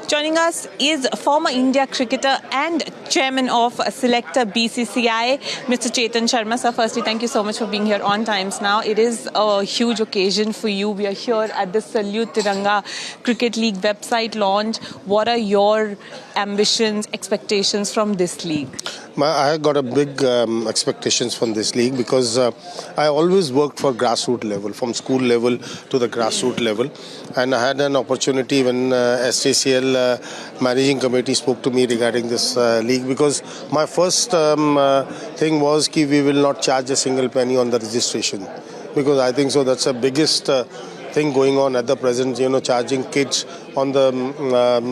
Joining us is former India cricketer and chairman of Selector BCCI, Mr. Chetan Sharma. Sir, firstly, thank you so much for being here on Times Now. It is a huge occasion for you. We are here at the Salute Tiranga Cricket League website launch. What are your ambitions, expectations from this league? I got a big expectations from this league because I always worked for grassroots level, from school level to the grassroots level, and I had an opportunity when SJCL managing committee spoke to me regarding this league, because my first thing was that we will not charge a single penny on the registration, because I think so that's the biggest thing going on at the present, charging kids on the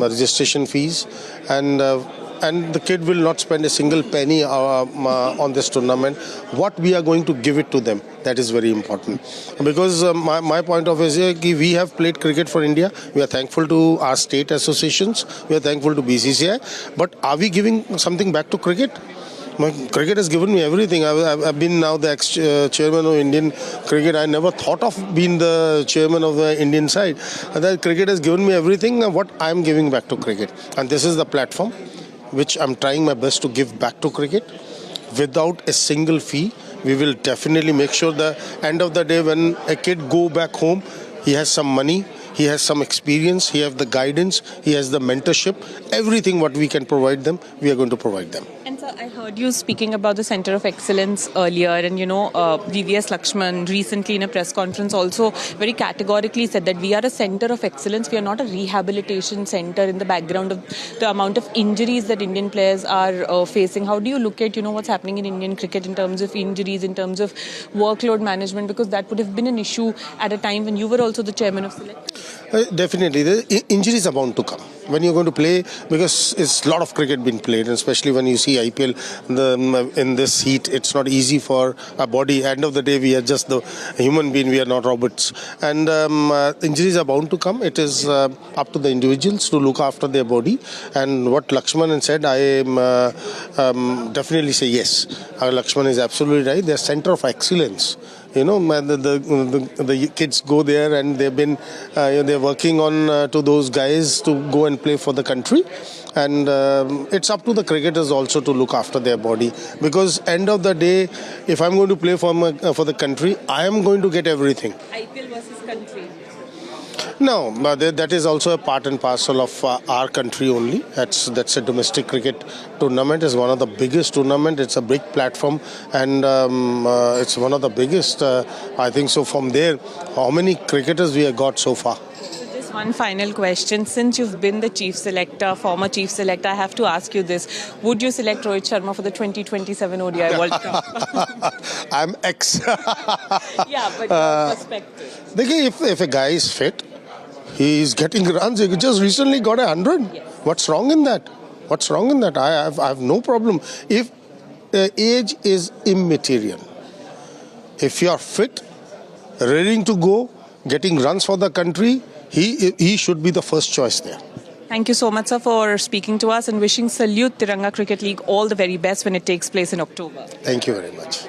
registration fees, and the kid will not spend a single penny on this tournament. What we are going to give it to them, that is very important. Because my point of view is that we have played cricket for India. We are thankful to our state associations. We are thankful to BCCI. But are we giving something back to cricket? Cricket has given me everything. I've been now the ex-chairman of Indian cricket. I never thought of being the chairman of the Indian side. And that cricket has given me everything, what I'm giving back to cricket. And this is the platform which I'm trying my best to give back to cricket without a single fee. We will definitely make sure the end of the day when a kid go back home, he has some money, he has some experience, he has the guidance, he has the mentorship. Everything what we can provide them, we are going to provide them. And sir, I heard you speaking about the Centre of Excellence earlier, and VVS Lakshman recently in a press conference also very categorically said that we are a centre of excellence. We are not a rehabilitation centre. In the background of the amount of injuries that Indian players are facing, how do you look at what's happening in Indian cricket in terms of injuries, in terms of workload management? Because that would have been an issue at a time when you were also the chairman of Select. Definitely, the injuries are bound to come when you're going to play, because it's a lot of cricket being played, and especially when you see IPL in this heat, it's not easy for our body. End of the day, we are just the human being, we are not robots, and injuries are bound to come. It is up to the individuals to look after their body, and what Lakshman said, I definitely say yes. Lakshman is absolutely right. They're centre of excellence. The kids go there and they've been they're working on to those guys to go and play for the country, and it's up to the cricketers also to look after their body, because end of the day, if I'm going to play for the country, I am going to get everything. IPL versus country. No, but that is also a part and parcel of our country only. That's a domestic cricket tournament. It's one of the biggest tournament. It's a big platform, and it's one of the biggest. I think so. From there, how many cricketers we have got so far? So just one final question. Since you've been the chief selector, former chief selector, I have to ask you this: would you select Rohit Sharma for the 2027 ODI World Cup? I'm ex. Yeah, but your perspective. If a guy is fit, he is getting runs. He just recently got 100. Yes. What's wrong in that? What's wrong in that? I have no problem. If age is immaterial, if you are fit, ready to go, getting runs for the country, he should be the first choice there. Thank you so much, sir, for speaking to us, and wishing Salute Tiranga Cricket League all the very best when it takes place in October. Thank you very much.